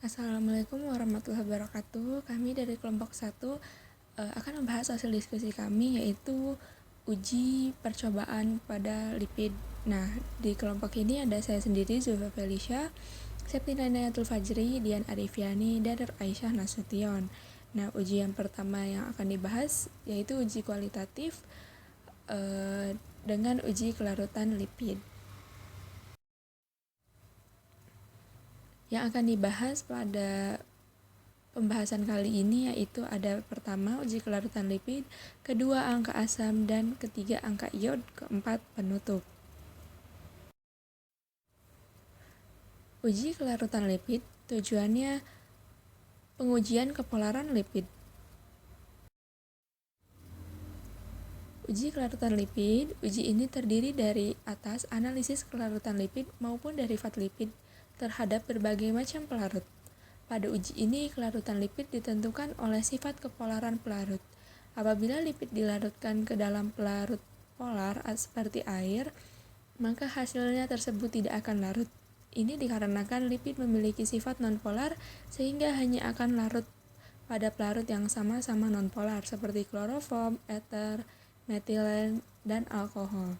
Assalamualaikum warahmatullahi wabarakatuh. Kami dari kelompok 1 akan membahas hasil diskusi kami, yaitu uji percobaan pada lipid. Nah, di kelompok ini ada saya sendiri, Zulfa Felicia, Septina Inayatul Fajri, Dian Arifiani, dan Aisyah Nasution. Nah, uji yang pertama yang akan dibahas yaitu uji kualitatif dengan uji kelarutan lipid. Yang akan dibahas pada pembahasan kali ini yaitu ada pertama uji kelarutan lipid, kedua angka asam, dan ketiga angka iod, keempat penutup. Uji kelarutan lipid tujuannya pengujian kepolaran lipid. Uji kelarutan lipid, uji ini terdiri dari atas analisis kelarutan lipid maupun derivat lipid terhadap berbagai macam pelarut. Pada uji ini, kelarutan lipid ditentukan oleh sifat kepolaran pelarut. Apabila lipid dilarutkan ke dalam pelarut polar seperti air, maka hasilnya tersebut tidak akan larut. Ini dikarenakan lipid memiliki sifat nonpolar sehingga hanya akan larut pada pelarut yang sama-sama nonpolar seperti kloroform, eter, metilen, dan alkohol.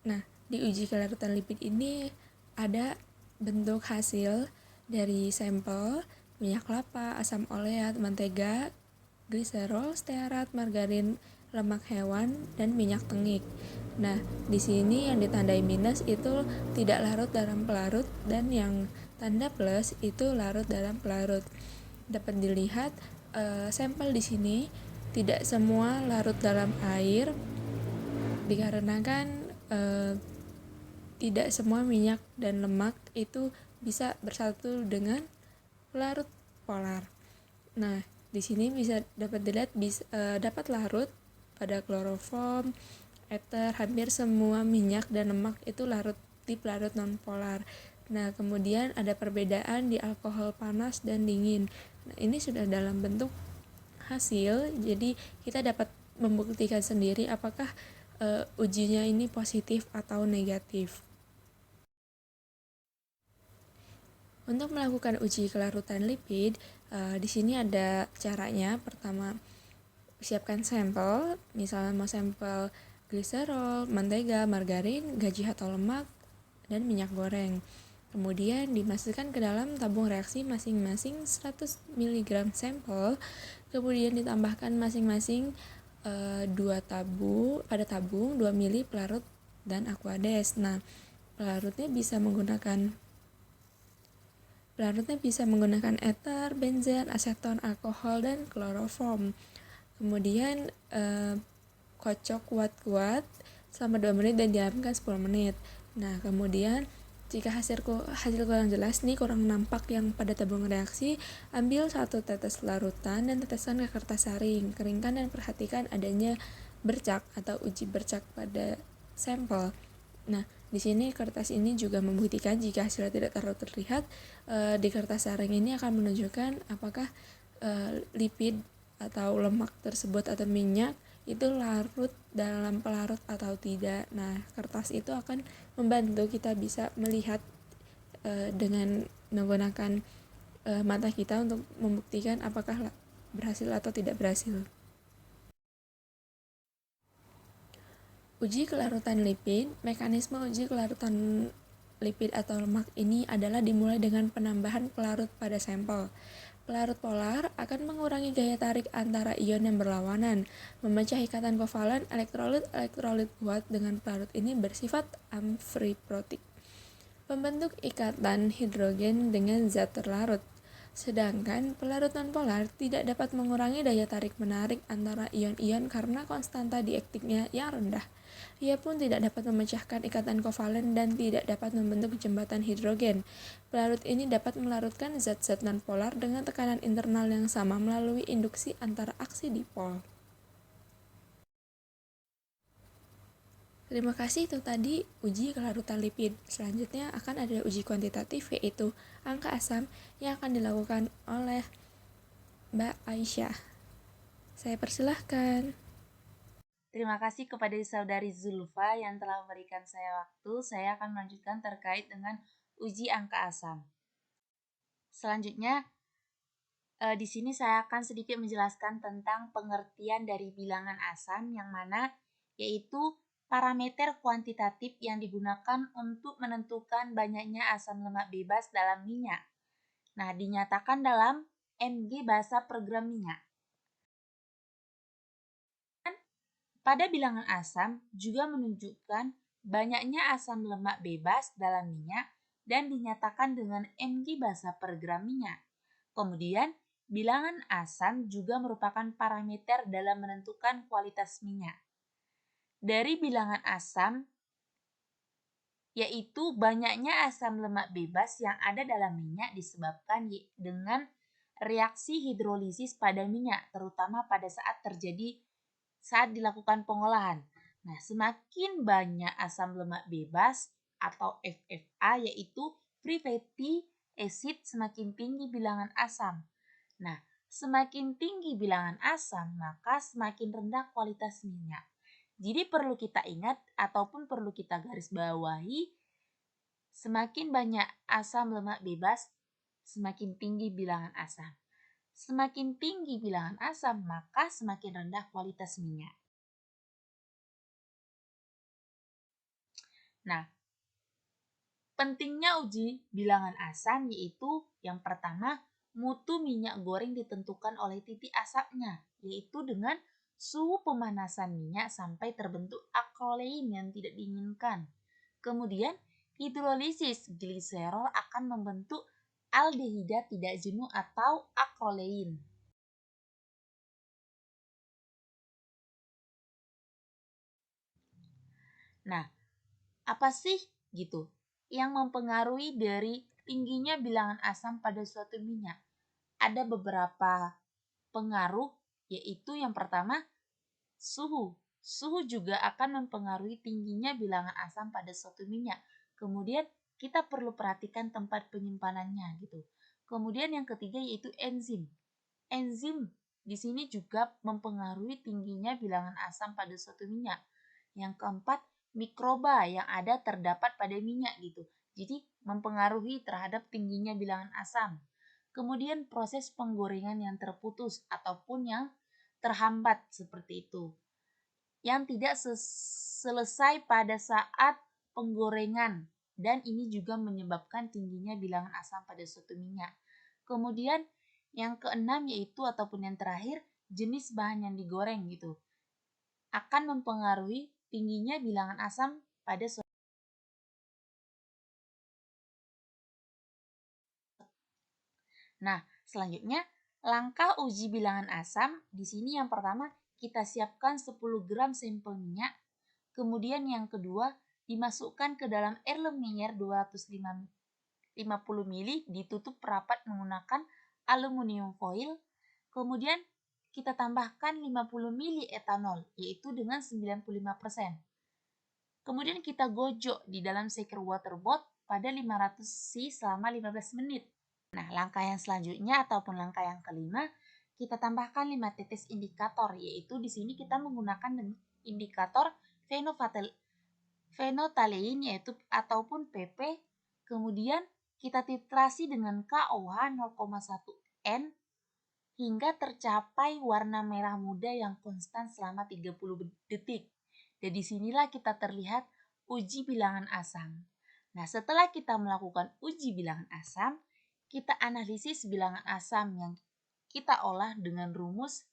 Nah, di uji kelarutan lipid ini ada bentuk hasil dari sampel minyak kelapa, asam oleat, mentega, gliserol, stearat, margarin, lemak hewan, dan minyak tengik. Nah, di sini yang ditandai minus itu tidak larut dalam pelarut, dan yang tanda plus itu larut dalam pelarut. Dapat dilihat sampel di sini tidak semua larut dalam air dikarenakan tidak semua minyak dan lemak itu bisa bersatu dengan pelarut polar. Nah, di sini bisa dapat dilihat dapat larut pada kloroform, eter, hampir semua minyak dan lemak itu larut di pelarut nonpolar. Nah, kemudian ada perbedaan di alkohol panas dan dingin. Nah, ini sudah dalam bentuk hasil, jadi kita dapat membuktikan sendiri apakah ujinya ini positif atau negatif. Untuk melakukan uji kelarutan lipid, di sini ada caranya. Pertama, siapkan sampel, misalnya mau sampel gliserol, mentega, margarin, gaji atau lemak, dan minyak goreng. Kemudian dimasukkan ke dalam tabung reaksi masing-masing 100 mg sampel, kemudian ditambahkan masing-masing 2 tabung 2 ml pelarut dan aquades. Nah, pelarutnya bisa menggunakan eter, benzen, aseton, alkohol, dan kloroform. Kemudian kocok kuat-kuat selama 2 menit dan diamkan 10 menit. Nah, kemudian jika hasil kurang jelas nih, kurang nampak yang pada tabung reaksi, ambil 1 tetes larutan dan teteskan ke kertas saring. Keringkan dan perhatikan adanya bercak atau uji bercak pada sampel. Nah, di sini kertas ini juga membuktikan jika hasilnya tidak terlalu terlihat. Di kertas saring ini akan menunjukkan apakah lipid atau lemak tersebut atau minyak itu larut dalam pelarut atau tidak. Nah, kertas itu akan membantu kita bisa melihat dengan menggunakan mata kita untuk membuktikan apakah berhasil atau tidak berhasil. Uji kelarutan lipid. Mekanisme uji kelarutan lipid atau lemak ini adalah dimulai dengan penambahan pelarut pada sampel. Pelarut polar akan mengurangi gaya tarik antara ion yang berlawanan, memecah ikatan kovalen elektrolit kuat dengan pelarut ini bersifat amfiprotik, membentuk ikatan hidrogen dengan zat terlarut. Sedangkan pelarut nonpolar tidak dapat mengurangi daya tarik-menarik antara ion-ion karena konstanta dielektriknya yang rendah. Ia pun tidak dapat memecahkan ikatan kovalen dan tidak dapat membentuk jembatan hidrogen. Pelarut ini dapat melarutkan zat-zat nonpolar dengan tekanan internal yang sama melalui induksi antara aksi dipol. Terima kasih, itu tadi uji kelarutan lipid. Selanjutnya akan ada uji kuantitatif, yaitu angka asam yang akan dilakukan oleh Mbak Aisyah. Saya persilahkan. Terima kasih kepada saudari Zulfa yang telah memberikan saya waktu. Saya akan melanjutkan terkait dengan uji angka asam. Selanjutnya, di sini saya akan sedikit menjelaskan tentang pengertian dari bilangan asam yang mana yaitu parameter kuantitatif yang digunakan untuk menentukan banyaknya asam lemak bebas dalam minyak. Nah, dinyatakan dalam mg basa per gram minyak. Pada bilangan asam juga menunjukkan banyaknya asam lemak bebas dalam minyak dan dinyatakan dengan mg basa per gram minyak. Kemudian, bilangan asam juga merupakan parameter dalam menentukan kualitas minyak. Dari bilangan asam, yaitu banyaknya asam lemak bebas yang ada dalam minyak disebabkan dengan reaksi hidrolisis pada minyak, terutama pada saat dilakukan pengolahan. Nah, semakin banyak asam lemak bebas atau FFA, yaitu free fatty acid, semakin tinggi bilangan asam. Nah, semakin tinggi bilangan asam, maka semakin rendah kualitas minyak. Jadi perlu kita ingat ataupun perlu kita garis bawahi, semakin banyak asam lemak bebas, semakin tinggi bilangan asam. Semakin tinggi bilangan asam, maka semakin rendah kualitas minyak. Nah, pentingnya uji bilangan asam yaitu yang pertama, mutu minyak goreng ditentukan oleh titik asapnya, yaitu dengan suhu pemanasan minyak sampai terbentuk akrolein yang tidak diinginkan. Kemudian, hidrolisis gliserol akan membentuk aldehida tidak jenuh atau akrolein. Nah, apa sih gitu yang mempengaruhi dari tingginya bilangan asam pada suatu minyak? Ada beberapa pengaruh, yaitu yang pertama, suhu. Suhu juga akan mempengaruhi tingginya bilangan asam pada suatu minyak. Kemudian kita perlu perhatikan tempat penyimpanannya gitu. Kemudian yang ketiga yaitu enzim. Enzim di sini juga mempengaruhi tingginya bilangan asam pada suatu minyak. Yang keempat, mikroba yang ada terdapat pada minyak gitu. Jadi mempengaruhi terhadap tingginya bilangan asam. Kemudian proses penggorengan yang terputus ataupun yang terhambat seperti itu. Yang tidak selesai pada saat penggorengan dan ini juga menyebabkan tingginya bilangan asam pada suatu minyak. Kemudian yang keenam yaitu ataupun yang terakhir, jenis bahan yang digoreng gitu. Akan mempengaruhi tingginya bilangan asam pada suatu. Nah, selanjutnya langkah uji bilangan asam. Di sini yang pertama kita siapkan 10 gram sampel minyak. Kemudian yang kedua dimasukkan ke dalam air lumiere 250 ml ditutup rapat menggunakan aluminium foil. Kemudian kita tambahkan 50 ml etanol yaitu dengan 95%. Kemudian kita gojok di dalam shaker water bath pada 500 C selama 15 menit. Nah, langkah yang selanjutnya ataupun langkah yang kelima, kita tambahkan 5 tetes indikator, yaitu di sini kita menggunakan indikator phenolphthalein yaitu ataupun PP. Kemudian kita titrasi dengan KOH 0,1 N hingga tercapai warna merah muda yang konstan selama 30 detik. Dan disinilah kita terlihat uji bilangan asam. Nah, setelah kita melakukan uji bilangan asam, kita analisis bilangan asam yang kita olah dengan rumus.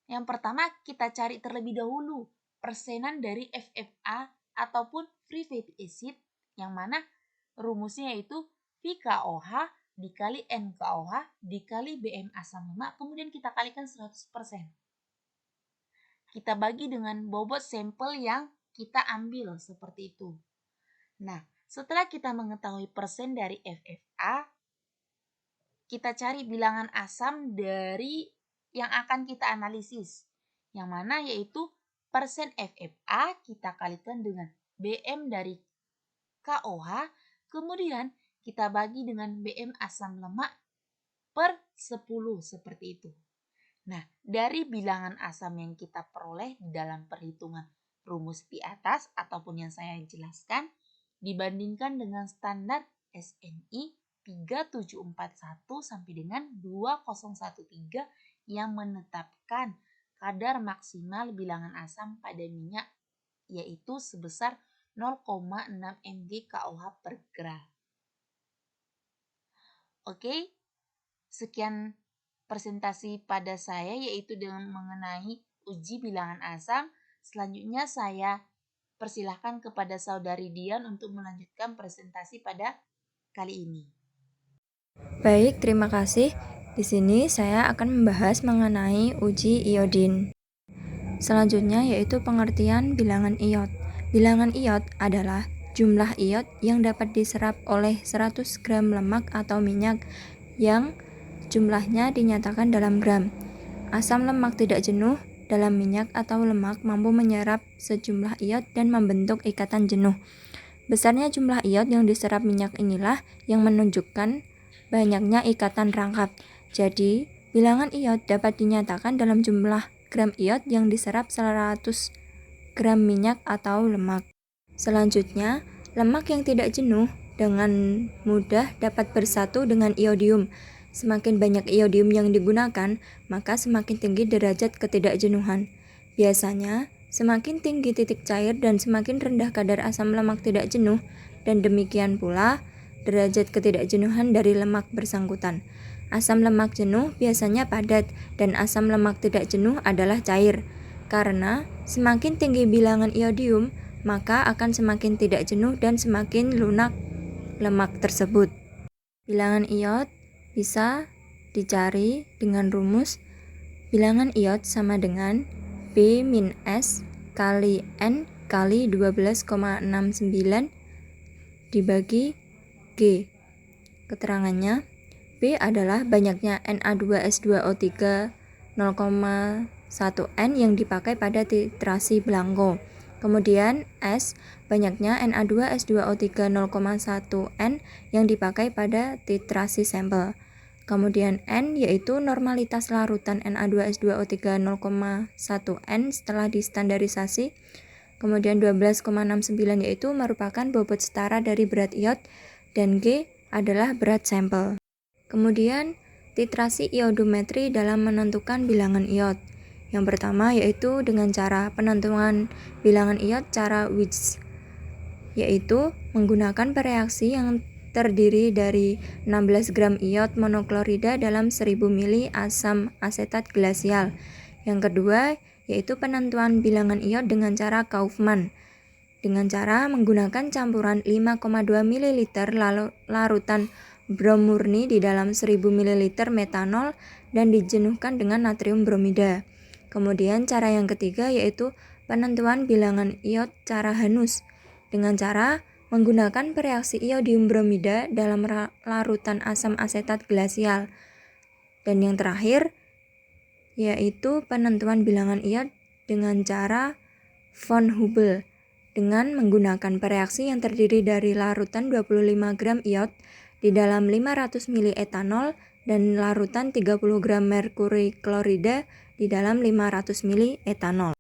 Yang pertama, kita cari terlebih dahulu persenan dari FFA ataupun free fatty acid, yang mana rumusnya yaitu VKOH dikali NKOH dikali BM asam lemak, kemudian kita kalikan 100%. Kita bagi dengan bobot sampel yang kita ambil seperti itu. Nah, setelah kita mengetahui persen dari FFA, kita cari bilangan asam dari yang akan kita analisis. Yang mana yaitu persen FFA kita kalikan dengan BM dari KOH, kemudian kita bagi dengan BM asam lemak per 10 seperti itu. Nah, dari bilangan asam yang kita peroleh di dalam perhitungan rumus di atas ataupun yang saya jelaskan, dibandingkan dengan standar SNI 3741 sampai dengan 2013 yang menetapkan kadar maksimal bilangan asam pada minyak yaitu sebesar 0,6 mg KOH per gram. Oke, sekian presentasi pada saya yaitu dengan mengenai uji bilangan asam. Selanjutnya saya persilahkan kepada saudari Dian untuk melanjutkan presentasi pada kali ini. Baik, terima kasih. Di sini saya akan membahas mengenai uji iodin. Selanjutnya yaitu pengertian bilangan iod. Bilangan iod adalah jumlah iod yang dapat diserap oleh 100 gram lemak atau minyak yang jumlahnya dinyatakan dalam gram. Asam lemak tidak jenuh dalam minyak atau lemak mampu menyerap sejumlah iod dan membentuk ikatan jenuh. Besarnya jumlah iod yang diserap minyak inilah yang menunjukkan banyaknya ikatan rangkap. Jadi, bilangan iod dapat dinyatakan dalam jumlah gram iod yang diserap 100 gram minyak atau lemak. Selanjutnya, lemak yang tidak jenuh dengan mudah dapat bersatu dengan iodium. Semakin banyak iodium yang digunakan, maka semakin tinggi derajat ketidakjenuhan. Biasanya, semakin tinggi titik cair dan semakin rendah kadar asam lemak tidak jenuh, dan demikian pula derajat ketidakjenuhan dari lemak bersangkutan. Asam lemak jenuh biasanya padat dan asam lemak tidak jenuh adalah cair. Karena semakin tinggi bilangan iodium, maka akan semakin tidak jenuh dan semakin lunak lemak tersebut. Bilangan iod bisa dicari dengan rumus bilangan iod sama dengan B-S kali N kali 12,69 dibagi G. Keterangannya, B adalah banyaknya Na2S2O3 0,1 N yang dipakai pada titrasi Blanco. Kemudian S, banyaknya Na2S2O3 0,1 N yang dipakai pada titrasi sampel. Kemudian N yaitu normalitas larutan Na2S2O3 0,1 N setelah distandarisasi. Kemudian 12,69 yaitu merupakan bobot setara dari berat iod dan G adalah berat sampel. Kemudian titrasi iodometri dalam menentukan bilangan iod. Yang pertama yaitu dengan cara penentuan bilangan iod cara Witts, yaitu menggunakan pereaksi yang terdiri dari 16 gram iod monoklorida dalam 1000 ml asam asetat glasial. Yang kedua yaitu penentuan bilangan iod dengan cara Kaufman, dengan cara menggunakan campuran 5,2 ml larutan brom murni di dalam 1000 ml metanol dan dijenuhkan dengan natrium bromida. Kemudian cara yang ketiga yaitu penentuan bilangan iod cara Hanus, dengan cara menggunakan pereaksi iodium bromida dalam larutan asam asetat glasial. Dan yang terakhir yaitu penentuan bilangan iod dengan cara von Hubel, dengan menggunakan pereaksi yang terdiri dari larutan 25 gram iod di dalam 500 ml etanol dan larutan 30 gram merkuri klorida di dalam 500 ml etanol.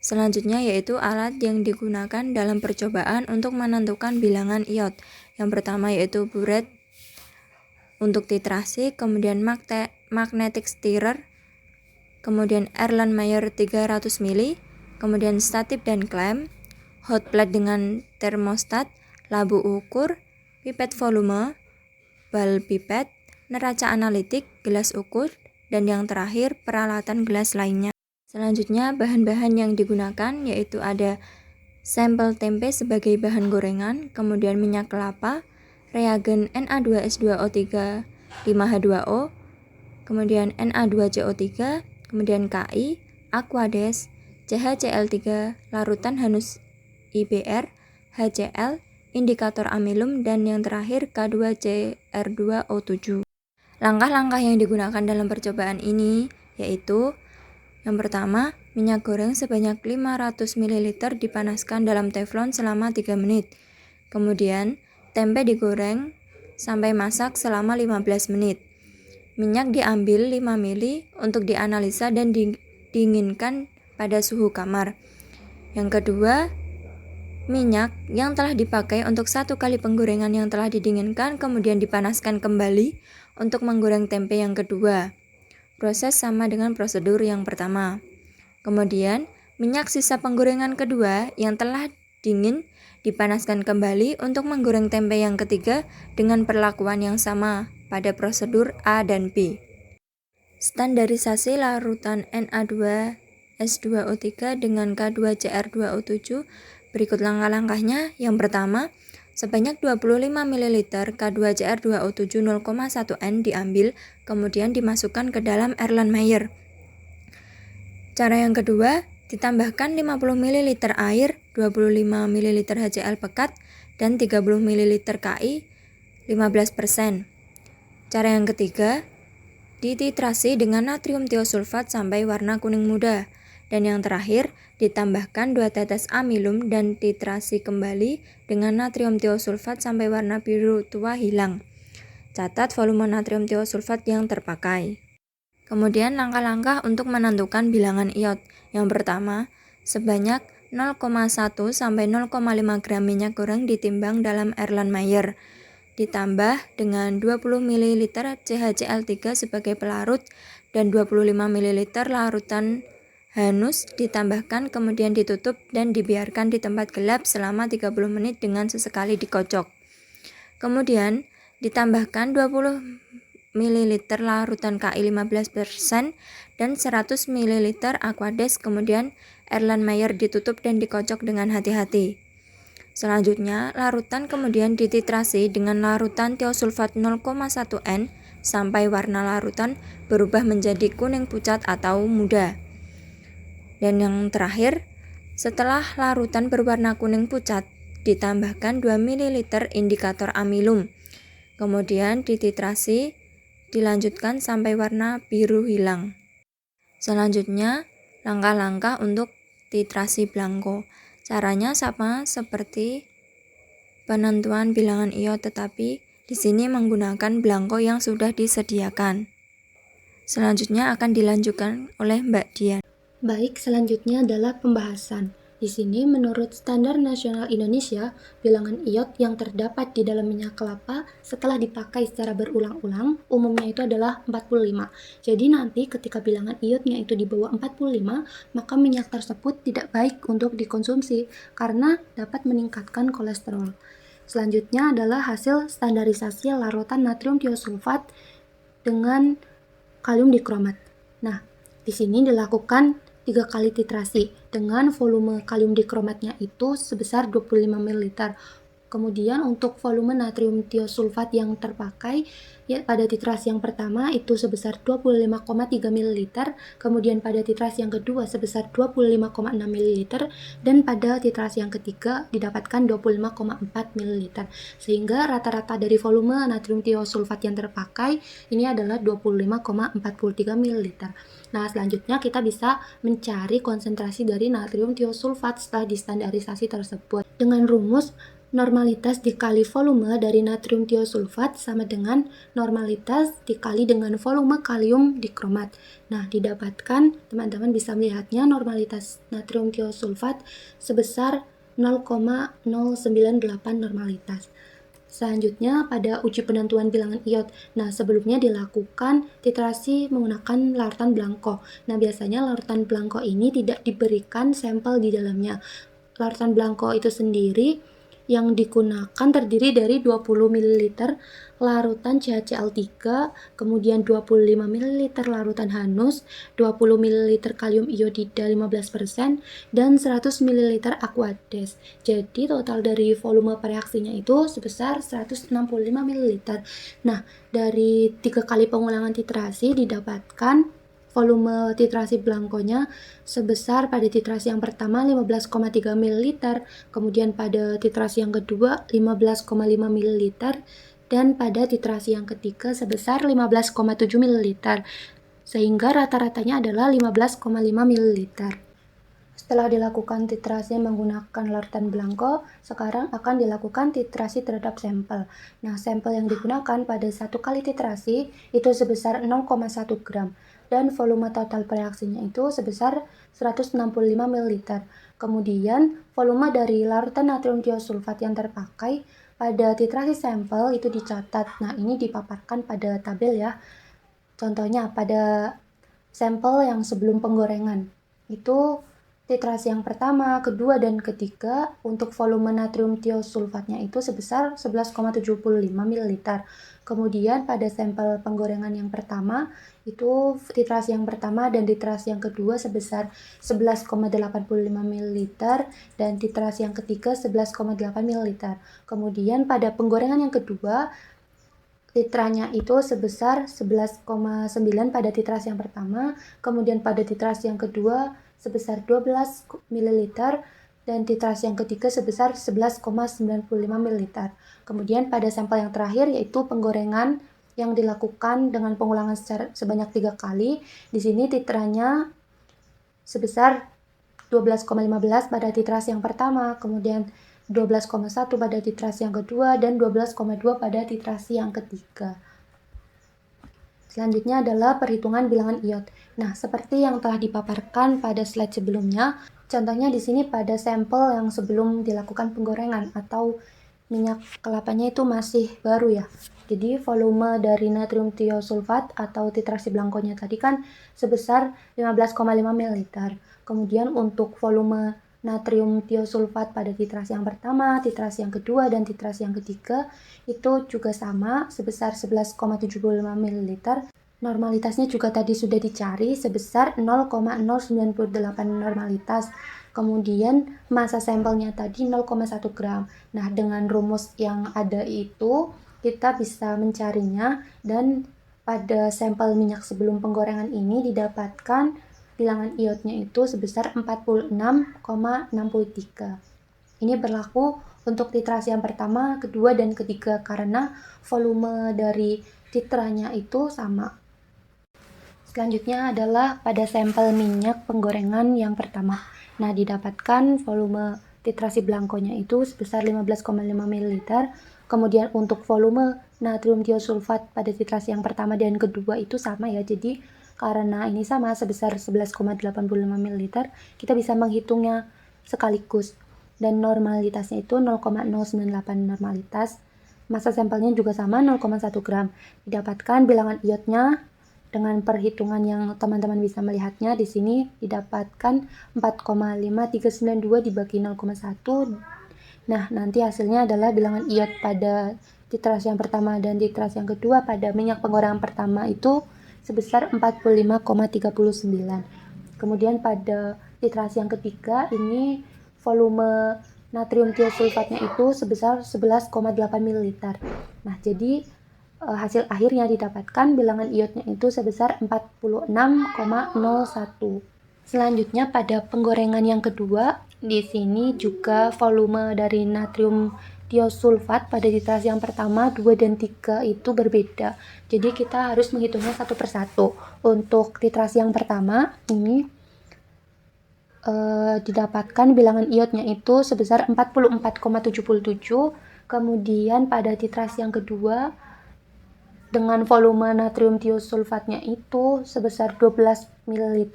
Selanjutnya yaitu alat yang digunakan dalam percobaan untuk menentukan bilangan iod. Yang pertama yaitu burette untuk titrasi, kemudian magnetic stirrer, kemudian Erlenmeyer 300 ml, kemudian statip dan klem, hot plate dengan termostat, labu ukur, pipet volume, bal pipet, neraca analitik, gelas ukur, dan yang terakhir peralatan gelas lainnya. Selanjutnya bahan-bahan yang digunakan yaitu ada sampel tempe sebagai bahan gorengan, kemudian minyak kelapa, reagen Na2S2O3 5H2O, kemudian Na2CO3, kemudian Ki, Aquades, CHCl3, larutan Hanus IBR, HCl, indikator amilum, dan yang terakhir K2CR2O7. Langkah-langkah yang digunakan dalam percobaan ini yaitu yang pertama, minyak goreng sebanyak 500 ml dipanaskan dalam teflon selama 3 menit. Kemudian, tempe digoreng sampai masak selama 15 menit. Minyak diambil 5 ml untuk dianalisa dan didinginkan pada suhu kamar. Yang kedua, minyak yang telah dipakai untuk 1 kali penggorengan yang telah didinginkan kemudian dipanaskan kembali untuk menggoreng tempe yang kedua. Proses sama dengan prosedur yang pertama. Kemudian, minyak sisa penggorengan kedua yang telah dingin dipanaskan kembali untuk menggoreng tempe yang ketiga dengan perlakuan yang sama pada prosedur A dan B. Standarisasi larutan Na2S2O3 dengan K2Cr2O7. Berikut langkah-langkahnya. Yang pertama, sebanyak 25 ml K2Cr2O7 0,1 N diambil, kemudian dimasukkan ke dalam Erlenmeyer. Cara yang kedua, ditambahkan 50 ml air, 25 ml HCl pekat, dan 30 ml KI 15%. Cara yang ketiga, dititrasi dengan natrium tiosulfat sampai warna kuning muda. Dan yang terakhir, ditambahkan 2 tetes amilum dan titrasi kembali dengan natrium tiosulfat sampai warna biru tua hilang. Catat volume natrium tiosulfat yang terpakai. Kemudian langkah-langkah untuk menentukan bilangan iod. Yang pertama, sebanyak 0,1 sampai 0,5 gram minyak goreng ditimbang dalam Erlenmeyer. Ditambah dengan 20 ml CHCl3 sebagai pelarut dan 25 ml larutan hanus ditambahkan, kemudian ditutup dan dibiarkan di tempat gelap selama 30 menit dengan sesekali dikocok. Kemudian ditambahkan 20 ml larutan Ki 15% dan 100 ml Aquades, kemudian Erlenmeyer ditutup dan dikocok dengan hati-hati. Selanjutnya, larutan kemudian dititrasi dengan larutan tiosulfat 0,1 N sampai warna larutan berubah menjadi kuning pucat atau muda. Dan yang terakhir, setelah larutan berwarna kuning pucat, ditambahkan 2 ml indikator amilum. Kemudian dititrasi, dilanjutkan sampai warna biru hilang. Selanjutnya, langkah-langkah untuk titrasi blanko. Caranya sama seperti penentuan bilangan iod, tetapi di sini menggunakan blanko yang sudah disediakan. Selanjutnya akan dilanjutkan oleh Mbak Dian. Baik, selanjutnya adalah pembahasan. Di sini menurut Standar Nasional Indonesia, bilangan iod yang terdapat di dalam minyak kelapa setelah dipakai secara berulang-ulang umumnya itu adalah 45. Jadi nanti ketika bilangan iodnya itu di bawah 45, maka minyak tersebut tidak baik untuk dikonsumsi karena dapat meningkatkan kolesterol. Selanjutnya adalah hasil standarisasi larutan natrium tiosulfat dengan kalium dikromat. Nah, di sini dilakukan 3 kali titrasi dengan volume kalium dikromatnya itu sebesar 25 ml. Kemudian untuk volume natrium tiosulfat yang terpakai pada titrasi yang pertama itu sebesar 25,3 ml, kemudian pada titrasi yang kedua sebesar 25,6 ml, dan pada titrasi yang ketiga didapatkan 25,4 ml. Sehingga rata-rata dari volume natrium tiosulfat yang terpakai ini adalah 25,43 ml. Nah, selanjutnya kita bisa mencari konsentrasi dari natrium tiosulfat setelah distandarisasi tersebut. Dengan rumus normalitas dikali volume dari natrium tiosulfat sama dengan normalitas dikali dengan volume kalium dikromat. Nah, didapatkan, teman-teman bisa melihatnya, normalitas natrium tiosulfat sebesar 0,098 normalitas. Selanjutnya pada uji penentuan bilangan iod. Nah, sebelumnya dilakukan titrasi menggunakan larutan blanko. Nah, biasanya larutan blanko ini tidak diberikan sampel di dalamnya. Larutan blanko itu sendiri yang digunakan terdiri dari 20 ml larutan CHCl3, kemudian 25 ml larutan hanus, 20 ml kalium iodida 15%, dan 100 ml Aquades. Jadi total dari volume reaksinya itu sebesar 165 ml. Nah, dari 3 kali pengulangan titrasi didapatkan volume titrasi blankonya sebesar pada titrasi yang pertama 15,3 ml, kemudian pada titrasi yang kedua 15,5 ml, dan pada titrasi yang ketiga sebesar 15,7 ml, sehingga rata-ratanya adalah 15,5 ml. Setelah dilakukan titrasi menggunakan larutan blanko, sekarang akan dilakukan titrasi terhadap sampel. Nah, sampel yang digunakan pada 1 kali titrasi itu sebesar 0,1 gram. dan volume total reaksinya itu sebesar 165 ml. Kemudian volume dari larutan natrium tiosulfat yang terpakai pada titrasi sampel itu dicatat. Nah, ini dipaparkan pada tabel ya. Contohnya pada sampel yang sebelum penggorengan itu titrasi yang pertama, kedua, dan ketiga untuk volume natrium tiosulfatnya itu sebesar 11,75 ml. Kemudian pada sampel penggorengan yang pertama itu titrasi yang pertama dan titrasi yang kedua sebesar 11,85 ml dan titrasi yang ketiga 11,8 ml. Kemudian pada penggorengan yang kedua titranya itu sebesar 11,9 pada titrasi yang pertama, kemudian pada titrasi yang kedua sebesar 12 ml dan titrasi yang ketiga sebesar 11,95 ml. Kemudian pada sampel yang terakhir yaitu penggorengan yang dilakukan dengan pengulangan sebanyak 3 kali. Di sini titranya sebesar 12,15 pada titrasi yang pertama, kemudian 12,1 pada titrasi yang kedua, dan 12,2 pada titrasi yang ketiga. Selanjutnya adalah perhitungan bilangan iot. Nah, seperti yang telah dipaparkan pada slide sebelumnya, contohnya di sini pada sampel yang sebelum dilakukan penggorengan atau minyak kelapanya itu masih baru ya. Jadi volume dari natrium tiosulfat atau titrasi blankonya tadi kan sebesar 15,5 ml. Kemudian untuk volume natrium tiosulfat pada titrasi yang pertama, titrasi yang kedua, dan titrasi yang ketiga itu juga sama sebesar 11,75 ml. Normalitasnya juga tadi sudah dicari sebesar 0,098 normalitas. Kemudian massa sampelnya tadi 0,1 gram. Nah, dengan rumus yang ada itu kita bisa mencarinya, dan pada sampel minyak sebelum penggorengan ini didapatkan bilangan iotnya itu sebesar 46,63. Ini berlaku untuk titrasi yang pertama, kedua, dan ketiga karena volume dari titranya itu sama. Selanjutnya adalah pada sampel minyak penggorengan yang pertama. Nah, didapatkan volume titrasi blankonya itu sebesar 15,5 ml. Kemudian untuk volume natrium tiosulfat pada titrasi yang pertama dan kedua itu sama ya. Jadi karena ini sama sebesar 11,85 ml, kita bisa menghitungnya sekaligus. Dan normalitasnya itu 0,098 normalitas. Massa sampelnya juga sama 0,1 gram. Didapatkan bilangan iotnya dengan perhitungan yang teman-teman bisa melihatnya di sini didapatkan 4,5392 dibagi 0,1. Nah, nanti hasilnya adalah bilangan iot pada titrasi yang pertama dan titrasi yang kedua pada minyak penggorengan pertama itu sebesar 45,39. Kemudian pada titrasi yang ketiga ini volume natrium tiosulfatnya itu sebesar 11,8 ml. Nah, jadi hasil akhirnya didapatkan bilangan iotnya itu sebesar 46,01. Selanjutnya pada penggorengan yang kedua, di sini juga volume dari natrium tiosulfat pada titrasi yang pertama, 2, dan 3 itu berbeda. Jadi kita harus menghitungnya satu persatu. Untuk titrasi yang pertama ini didapatkan bilangan iotnya itu sebesar 44,77. Kemudian pada titrasi yang kedua dengan volume natrium tiosulfatnya itu sebesar 12 ml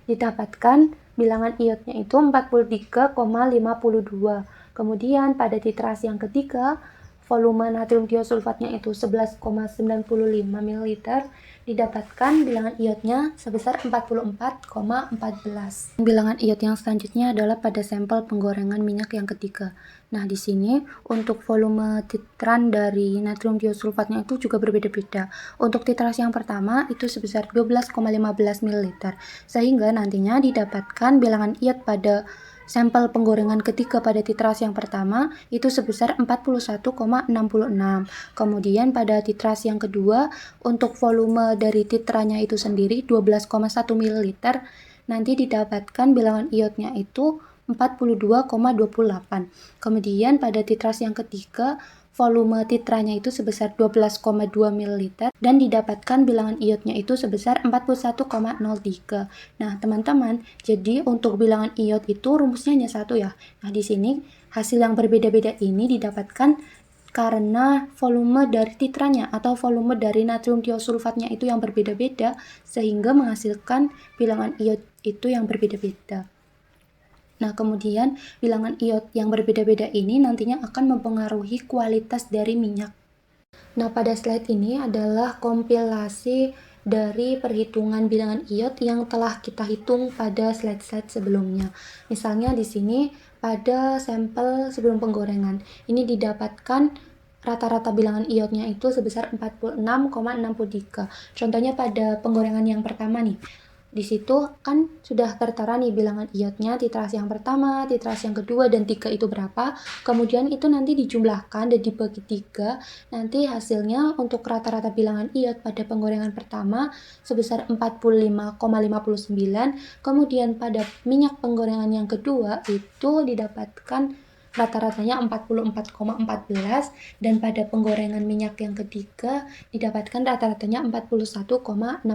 didapatkan bilangan iotnya itu 43,52. Kemudian pada titrasi yang ketiga volume natrium tiosulfatnya itu 11,95 ml didapatkan bilangan iotnya sebesar 44,14. Bilangan iot yang selanjutnya adalah pada sampel penggorengan minyak yang ketiga. Nah, di sini untuk volume titran dari natrium tiosulfatnya itu juga berbeda-beda. Untuk titrasi yang pertama itu sebesar 12,15 ml. Sehingga nantinya didapatkan bilangan iot pada sampel penggorengan ketiga pada titrasi yang pertama itu sebesar 41,66. Kemudian pada titrasi yang kedua untuk volume dari titranya itu sendiri 12,1 ml nanti didapatkan bilangan iotnya itu 42,28. Kemudian pada titrasi yang ketiga volume titranya itu sebesar 12,2 ml dan didapatkan bilangan iotnya itu sebesar 41,03. Nah, teman-teman, jadi untuk bilangan iot itu rumusnya hanya satu ya. Nah, di sini hasil yang berbeda-beda ini didapatkan karena volume dari titranya atau volume dari natrium tiosulfatnya itu yang berbeda-beda, sehingga menghasilkan bilangan iod itu yang berbeda-beda. Nah, kemudian bilangan iod yang berbeda-beda ini nantinya akan mempengaruhi kualitas dari minyak. Nah, pada slide ini adalah kompilasi dari perhitungan bilangan iod yang telah kita hitung pada slide-slide sebelumnya. Misalnya di sini pada sampel sebelum penggorengan, ini didapatkan rata-rata bilangan iodnya itu sebesar 46,63. Contohnya pada penggorengan yang pertama nih. Di situ kan sudah tertera nih bilangan iodnya, titrasi yang pertama, titrasi yang kedua, dan 3 itu berapa. Kemudian itu nanti dijumlahkan dan dibagi 3. Nanti hasilnya untuk rata-rata bilangan iod pada penggorengan pertama sebesar 45,59. Kemudian pada minyak penggorengan yang kedua itu didapatkan rata-ratanya 44,14, dan pada penggorengan minyak yang ketiga didapatkan rata-ratanya 41,65.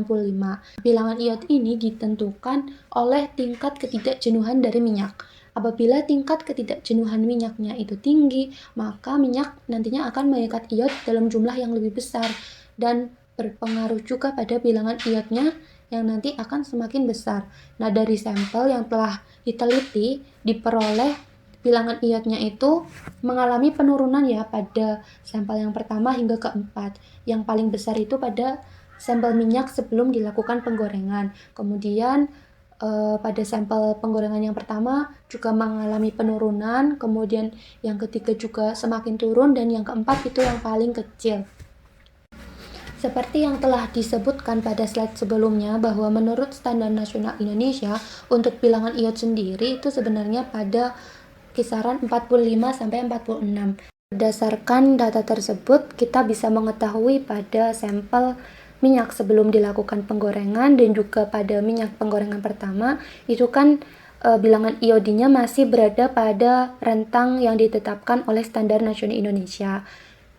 Bilangan iod ini ditentukan oleh tingkat ketidakjenuhan dari minyak. Apabila tingkat ketidakjenuhan minyaknya itu tinggi, maka minyak nantinya akan mengikat iod dalam jumlah yang lebih besar dan berpengaruh juga pada bilangan iodnya yang nanti akan semakin besar. Nah, dari sampel yang telah diteliti diperoleh bilangan iodnya itu mengalami penurunan ya pada sampel yang pertama hingga keempat. Yang paling besar itu pada sampel minyak sebelum dilakukan penggorengan. Kemudian pada sampel penggorengan yang pertama juga mengalami penurunan, kemudian yang ketiga juga semakin turun, dan yang keempat itu yang paling kecil. Seperti yang telah disebutkan pada slide sebelumnya, bahwa menurut Standar Nasional Indonesia untuk bilangan iod sendiri itu sebenarnya pada kisaran 45-46. Berdasarkan data tersebut, kita bisa mengetahui pada sampel minyak sebelum dilakukan penggorengan dan juga pada minyak penggorengan pertama, itu kan bilangan iodinya masih berada pada rentang yang ditetapkan oleh Standar Nasional Indonesia.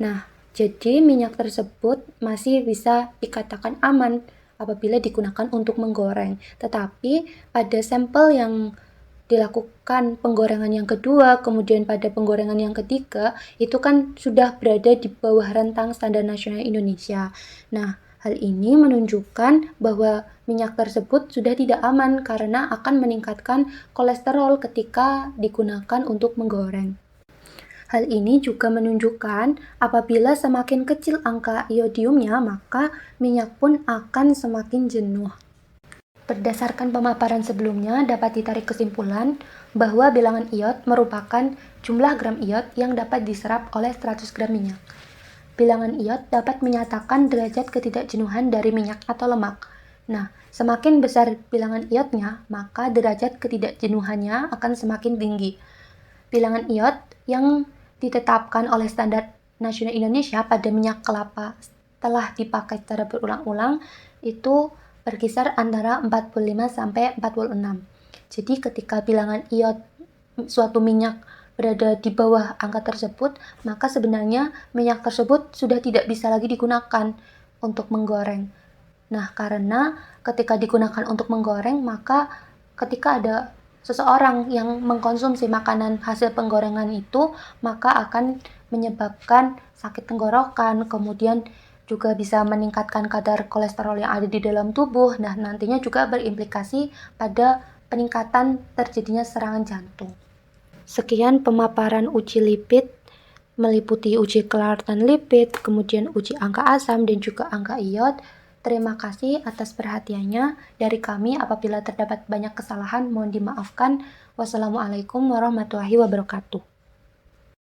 Nah, jadi minyak tersebut masih bisa dikatakan aman apabila digunakan untuk menggoreng. Tetapi pada sampel yang dilakukan penggorengan yang kedua, kemudian pada penggorengan yang ketiga, itu kan sudah berada di bawah rentang Standar Nasional Indonesia. Nah, hal ini menunjukkan bahwa minyak tersebut sudah tidak aman karena akan meningkatkan kolesterol ketika digunakan untuk menggoreng. Hal ini juga menunjukkan apabila semakin kecil angka iodiumnya, maka minyak pun akan semakin jenuh. Berdasarkan pemaparan sebelumnya, dapat ditarik kesimpulan bahwa bilangan iod merupakan jumlah gram iod yang dapat diserap oleh 100 gram minyak. Bilangan iod dapat menyatakan derajat ketidakjenuhan dari minyak atau lemak. Nah, semakin besar bilangan iodnya, maka derajat ketidakjenuhannya akan semakin tinggi. Bilangan iod yang ditetapkan oleh Standar Nasional Indonesia pada minyak kelapa setelah dipakai secara berulang-ulang itu berkisar antara 45-46. Jadi ketika bilangan iod suatu minyak berada di bawah angka tersebut, maka sebenarnya minyak tersebut sudah tidak bisa lagi digunakan untuk menggoreng. Nah, karena ketika digunakan untuk menggoreng, maka ketika ada seseorang yang mengkonsumsi makanan hasil penggorengan itu, maka akan menyebabkan sakit tenggorokan, kemudian juga bisa meningkatkan kadar kolesterol yang ada di dalam tubuh. Nah, nantinya juga berimplikasi pada peningkatan terjadinya serangan jantung. Sekian pemaparan uji lipid, meliputi uji kelaratan lipid, kemudian uji angka asam dan juga angka iod. Terima kasih atas perhatiannya. Dari kami, apabila terdapat banyak kesalahan, mohon dimaafkan. Wassalamualaikum warahmatullahi wabarakatuh.